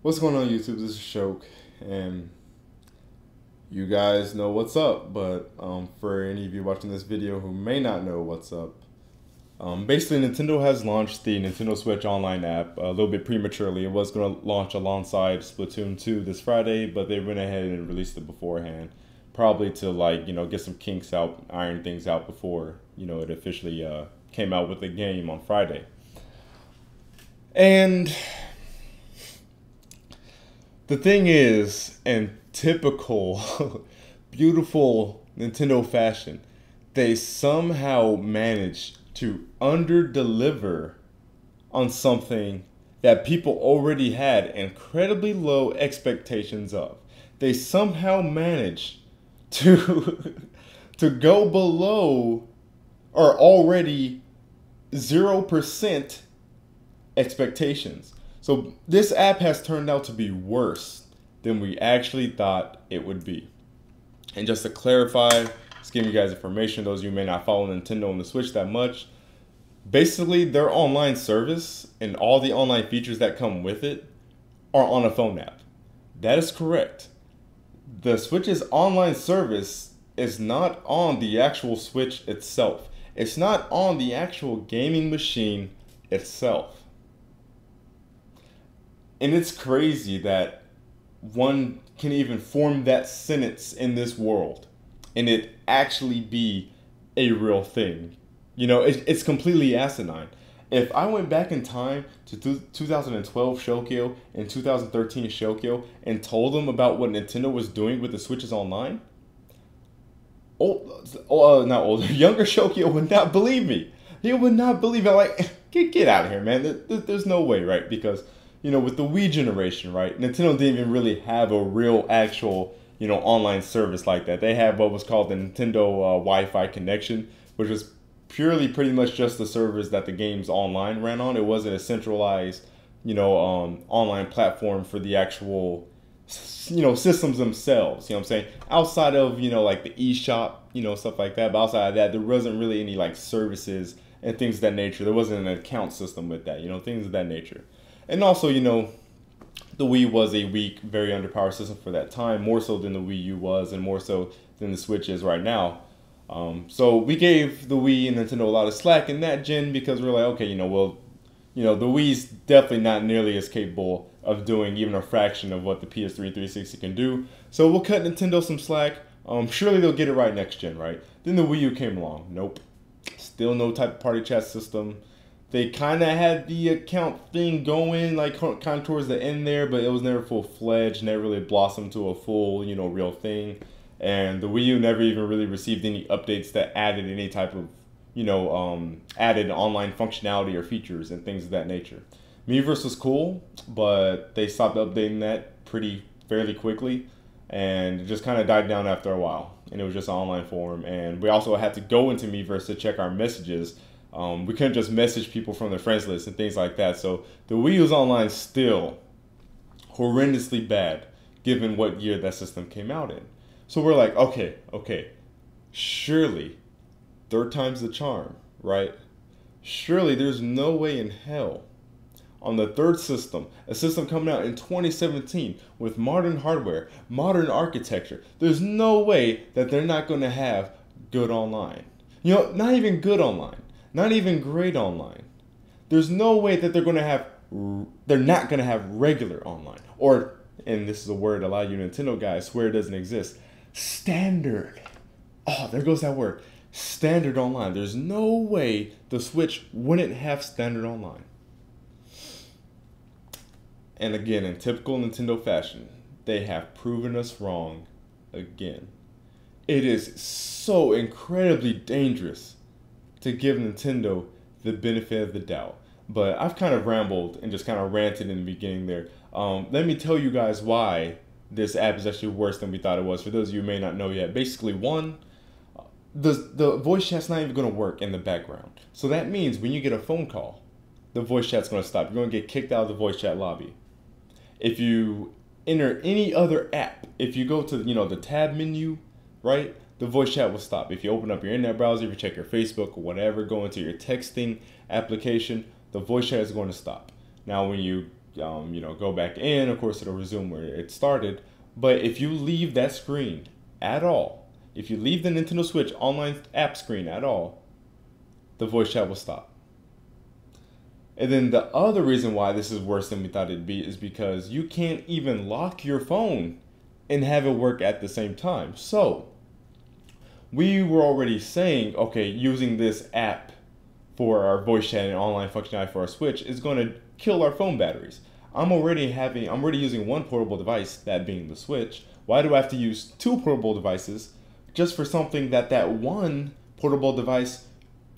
What's going on, YouTube? This is Shok, and you guys know what's up. But for any of you watching this video who may not know what's up, basically Nintendo has launched the Nintendo Switch Online app a little bit prematurely. It was going to launch alongside Splatoon 2 this Friday, but they went ahead and released it beforehand, probably to get some kinks out, iron things out before it officially came out with the game on Friday. And the thing is, in typical beautiful Nintendo fashion, they somehow managed to under-deliver on something that people already had incredibly low expectations of. They somehow managed to to go below or already 0% expectations. So this app has turned out to be worse than we actually thought it would be. And just to clarify, just giving you guys information, those of you who may not follow Nintendo on the Switch that much, basically their online service and all the online features that come with it are on a phone app. That is correct. The Switch's online service is not on the actual Switch itself. It's not on the actual gaming machine itself. And it's crazy that one can even form that sentence in this world and it actually be a real thing. It's completely asinine. If I went back in time to 2012 Shokio and 2013 Shokio and told them about what Nintendo was doing with the Switches Online, not older, younger Shokio would not believe me. He would not believe it. Like, get out of here, man. There's no way, right? Because with the Wii generation, right? Nintendo didn't even really have a real, actual, online service like that. They had what was called the Nintendo Wi-Fi connection, which was purely pretty much just the servers that the games online ran on. It wasn't a centralized, online platform for the actual, systems themselves. You know what I'm saying? Outside of, like the eShop, stuff like that. But outside of that, there wasn't really any like services and things of that nature. There wasn't an account system with that, things of that nature. And also, the Wii was a weak, very underpowered system for that time, more so than the Wii U was, and more so than the Switch is right now. So we gave the Wii and Nintendo a lot of slack in that gen because we're like, okay, the Wii's definitely not nearly as capable of doing even a fraction of what the PS3 360 can do. So we'll cut Nintendo some slack. Surely they'll get it right next gen, right? Then the Wii U came along. Nope. Still no type of party chat system. They kind of had the account thing going, like kind of towards the end there, but it was never full-fledged, never really blossomed to a full, real thing. And the Wii U never even really received any updates that added any type of, added online functionality or features and things of that nature. Miiverse was cool, but they stopped updating that fairly quickly, and it just kind of died down after a while. And it was just an online forum, and we also had to go into Miiverse to check our messages. We couldn't just message people from the friends list and things like that. So the Wii U's online still horrendously bad, given what year that system came out in. So we're like, okay, surely, third time's the charm, right? Surely there's no way in hell on the third system, a system coming out in 2017 with modern hardware, modern architecture, there's no way that they're not going to have good online. Not even good online. Not even great online. There's no way that they're not going to have regular online. Or, and this is a word a lot of you Nintendo guys swear it doesn't exist, standard. Oh, there goes that word. Standard online. There's no way the Switch wouldn't have standard online. And again, in typical Nintendo fashion, they have proven us wrong again. It is so incredibly dangerous to give Nintendo the benefit of the doubt. But I've kind of rambled and just kind of ranted in the beginning there. Let me tell you guys why this app is actually worse than we thought it was. For those of you who may not know yet, basically one, the voice chat's not even going to work in the background. So that means when you get a phone call, the voice chat's going to stop. You're going to get kicked out of the voice chat lobby. If you enter any other app, if you go to the tab menu, right? The voice chat will stop. If you open up your internet browser, if you check your Facebook or whatever, go into your texting application, the voice chat is going to stop. Now, when you go back in. Of course, it'll resume where it started. But if you leave that screen at all, if you leave the Nintendo Switch online app screen at all, the voice chat will stop. And then the other reason why this is worse than we thought it'd be is because you can't even lock your phone and have it work at the same time. So we were already saying, okay, using this app for our voice chat and online functionality for our Switch is going to kill our phone batteries. I'm already using one portable device, that being the Switch. Why do I have to use two portable devices just for something that one portable device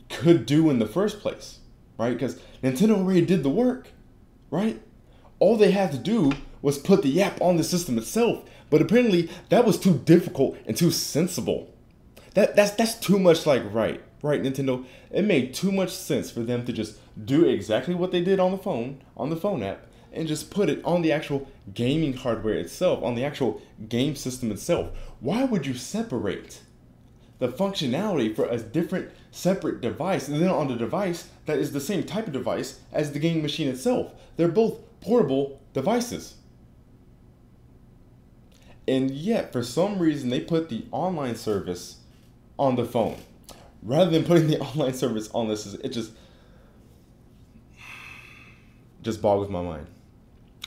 could do in the first place, right? Because Nintendo already did the work, right? All they had to do was put the app on the system itself, but apparently that was too difficult and too sensible. That's too much like right, Nintendo. It made too much sense for them to just do exactly what they did on the phone app, and just put it on the actual gaming hardware itself, on the actual game system itself. Why would you separate the functionality for a different separate device and then on the device that is the same type of device as the gaming machine itself? They're both portable devices. And yet, for some reason, they put the online service on the phone rather than putting the online service on this. It just boggles my mind.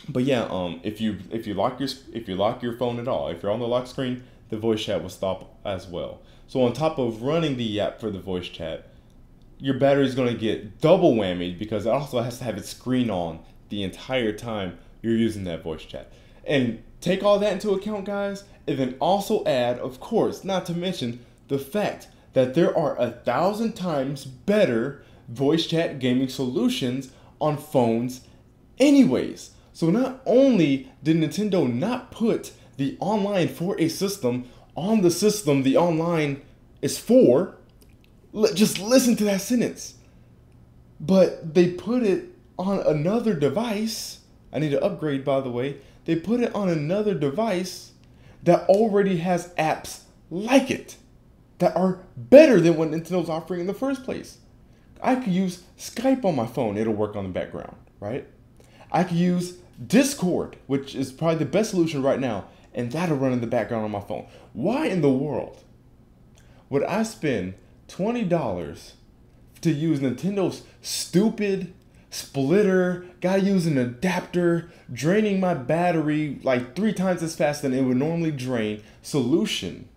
But yeah, if you lock your phone at all, if you're on the lock screen, the voice chat will stop as well. So on top of running the app for the voice chat, your battery is going to get double whammied because it also has to have its screen on the entire time you're using that voice chat. And take all that into account, guys, and then also add, of course, not to mention the fact that there are 1,000 times better voice chat gaming solutions on phones anyways. So not only did Nintendo not put the online for a system on the system the online is for, just listen to that sentence, but they put it on another device. I need to upgrade, by the way. They put it on another device that already has apps like it that are better than what Nintendo's offering in the first place. I could use Skype on my phone. It'll work on the background, right? I could use Discord, which is probably the best solution right now, and that'll run in the background on my phone. Why in the world would I spend $20 to use Nintendo's stupid splitter, gotta use an adapter, draining my battery like 3 times as fast than it would normally drain solution,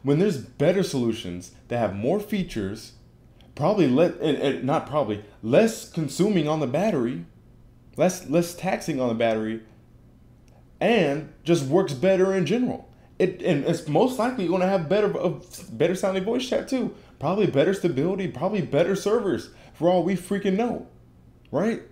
when there's better solutions that have more features, less consuming on the battery, less taxing on the battery, and just works better in general. And it's most likely going to have better sounding voice chat too. Probably better stability, probably better servers for all we freaking know, right?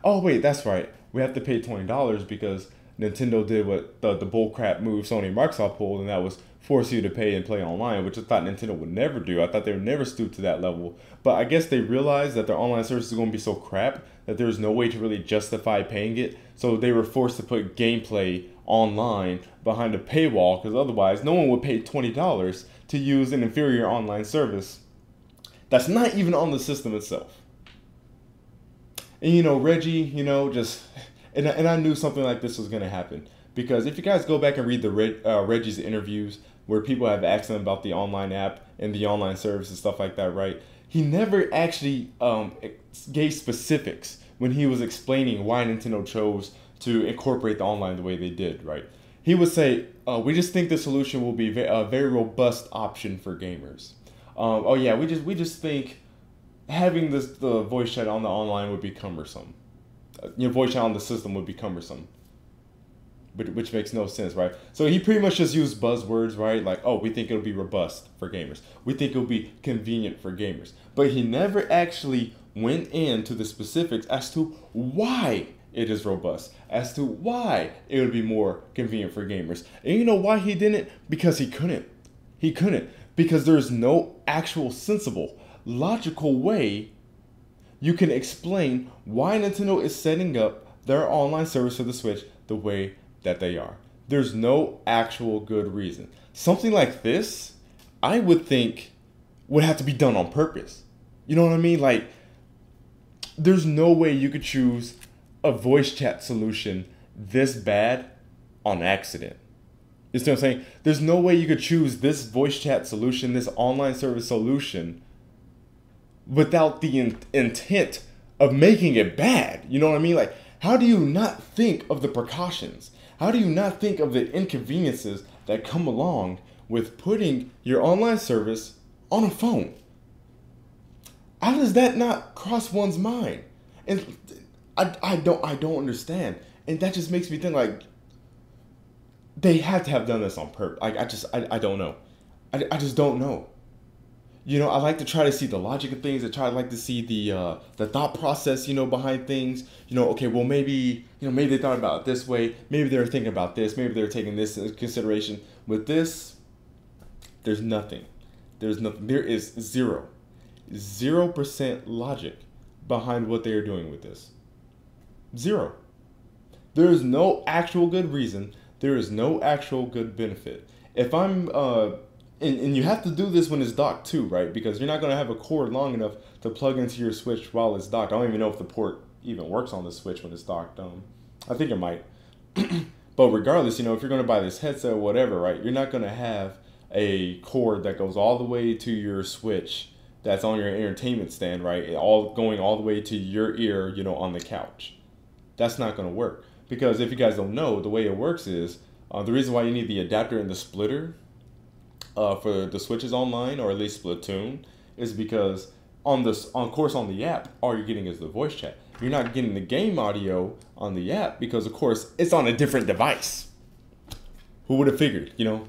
Oh wait, that's right. We have to pay $20 because Nintendo did what the bullcrap move Sony and Microsoft pulled, and that was force you to pay and play online, which I thought Nintendo would never do. I thought they would never stoop to that level. But I guess they realized that their online service is going to be so crap that there's no way to really justify paying it. So they were forced to put gameplay online behind a paywall, because otherwise no one would pay $20 to use an inferior online service that's not even on the system itself. And Reggie, and I knew something like this was going to happen, because if you guys go back and read the Reggie's interviews where people have asked him about the online app and the online service and stuff like that, right? He never actually gave specifics when he was explaining why Nintendo chose to incorporate the online the way they did, right? He would say, we just think the solution will be a very robust option for gamers. We just think having the voice chat on the online would be cumbersome. Your voice chat on the system would be cumbersome. Which makes no sense, right? So he pretty much just used buzzwords, right? Like, we think it'll be robust for gamers. We think it'll be convenient for gamers. But he never actually went into the specifics as to why it is robust, as to why it would be more convenient for gamers. And you know why he didn't? Because he couldn't. He couldn't. Because there's no actual sensible, logical way you can explain why Nintendo is setting up their online service for the Switch the way that they are. There's no actual good reason. Something like this, I would think, would have to be done on purpose. You know what I mean? Like, there's no way you could choose a voice chat solution this bad on accident. You see what I'm saying? There's no way you could choose this voice chat solution, this online service solution, without the intent of making it bad. You know what I mean? Like, how do you not think of the precautions? How do you not think of the inconveniences that come along with putting your online service on a phone? How does that not cross one's mind? And I don't understand. And that just makes me think, like, they had to have done this on purpose. Like, I don't know. I just don't know. You know, I like to try to see the logic of things. I try to like to see the thought process, you know, behind things. You know, okay, well, maybe they thought about it this way. Maybe they were thinking about this. Maybe they were taking this into consideration. With this, there's nothing. There's nothing. There is 0% logic behind what they are doing with this. 0. There is no actual good reason. There is no actual good benefit. If I'm and you have to do this when it's docked too, right? Because you're not going to have a cord long enough to plug into your Switch while it's docked. I don't even know if the port even works on the Switch when it's docked. I think it might. But regardless, you know, if you're going to buy this headset or whatever, right, you're not going to have a cord that goes all the way to your Switch that's on your entertainment stand, right? Going all the way to your ear, you know, on the couch. That's not going to work. Because if you guys don't know, the way it works is, the reason why you need the adapter and the splitter for the Switches online, or at least Splatoon, is because on the app, all you're getting is the voice chat. You're not getting the game audio on the app because, of course, it's on a different device. Who would have figured, you know?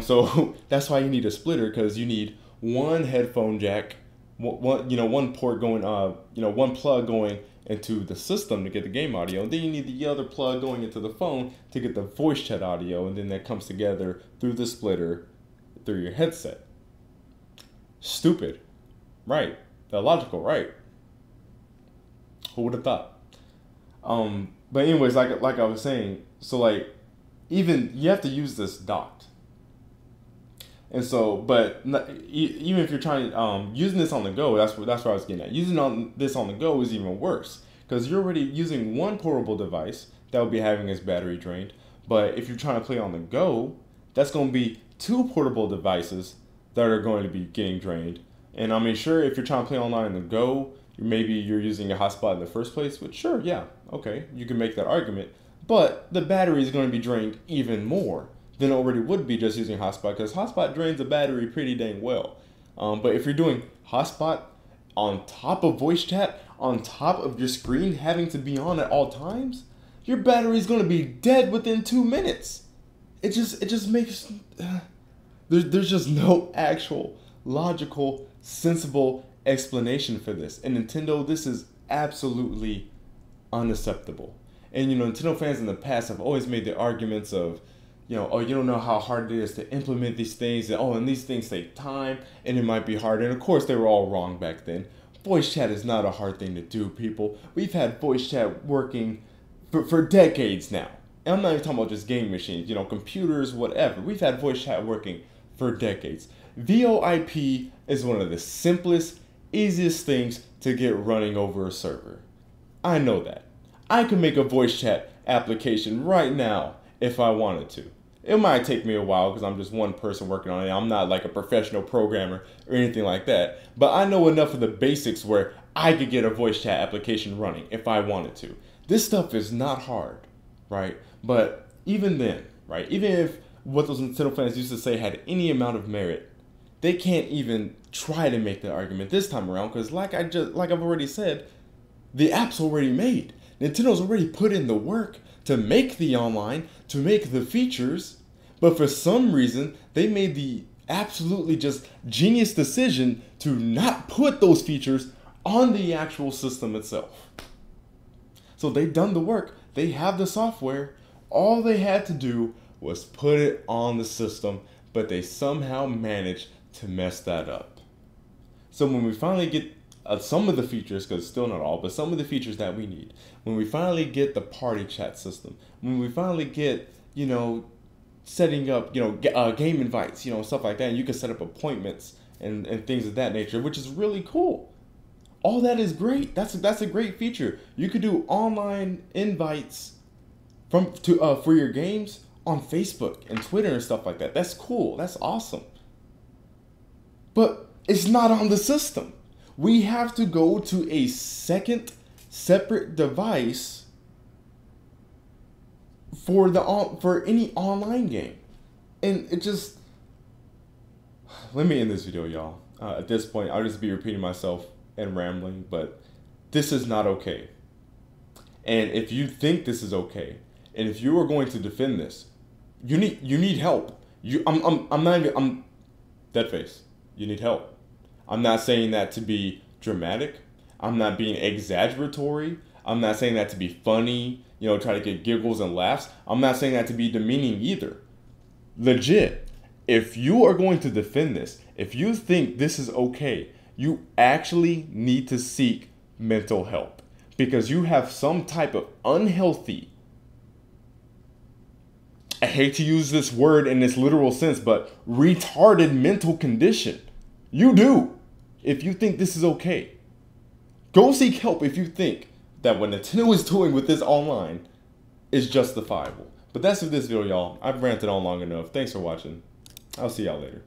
So that's why you need a splitter, because you need one headphone jack, one port going, one plug going into the system to get the game audio, and then you need the other plug going into the phone to get the voice chat audio, and then that comes together through the splitter through your headset. Stupid, right? Illogical, right? Who would have thought? But anyways, like I was saying, so like, even you have to use this docked. And so, but even if you're trying using this on the go, that's what I was getting at. Using this on the go is even worse, because you're already using one portable device that will be having its battery drained. But if you're trying to play on the go, that's going to be 2 portable devices that are going to be getting drained. And I mean, sure, if you're trying to play online on the go, maybe you're using a hotspot in the first place, which sure, yeah, okay, you can make that argument. But the battery is going to be drained even more than it already would be just using hotspot, because hotspot drains the battery pretty dang well. But if you're doing hotspot on top of voice chat, on top of your screen having to be on at all times, your battery is going to be dead within 2 minutes. It just makes there's just no actual logical, sensible explanation for this. And Nintendo, this is absolutely unacceptable. And you know, Nintendo fans in the past have always made the arguments of, you know, oh, you don't know how hard it is to implement these things, and oh, and these things take time, and it might be hard. And of course, they were all wrong back then. Voice chat is not a hard thing to do, people. We've had voice chat working for decades now. And I'm not even talking about just game machines, you know, computers, whatever. We've had voice chat working for decades. VoIP is one of the simplest, easiest things to get running over a server. I know that. I can make a voice chat application right now if I wanted to. It might take me a while because I'm just one person working on it. I'm not like a professional programmer or anything like that. But I know enough of the basics where I could get a voice chat application running if I wanted to. This stuff is not hard, right? But even then, right, even if what those Nintendo fans used to say had any amount of merit, they can't even try to make the argument this time around, because like I've already said, the app's already made. Nintendo's already put in the work to make the online, to make the features, but for some reason, they made the absolutely just genius decision to not put those features on the actual system itself. So they've done the work, they have the software, all they had to do was put it on the system, but they somehow managed to mess that up. So when we finally get some of the features, because still not all, but some of the features that we need, when we finally get the party chat system, when we finally get, you know, setting up, you know, game invites, you know, stuff like that, and you can set up appointments and things of that nature, which is really cool. All that is great. That's a great feature. You could do online invites for your games on Facebook and Twitter and stuff like that. That's cool. That's awesome. But it's not on the system. We have to go to a second separate device for any online game. And it just, let me end this video, y'all. At this point, I'll just be repeating myself and rambling, but this is not okay. And if you think this is okay, and if you are going to defend this, you need help. I'm dead face. You need help. I'm not saying that to be dramatic. I'm not being exaggeratory. I'm not saying that to be funny, try to get giggles and laughs. I'm not saying that to be demeaning either. Legit, if you are going to defend this, if you think this is okay, you actually need to seek mental help, because you have some type of unhealthy, I hate to use this word in this literal sense, but retarded mental condition. You do. If you think this is okay, go seek help if you think that what Nintendo is doing with this online is justifiable. But that's it for this video, y'all. I've ranted on long enough. Thanks for watching. I'll see y'all later.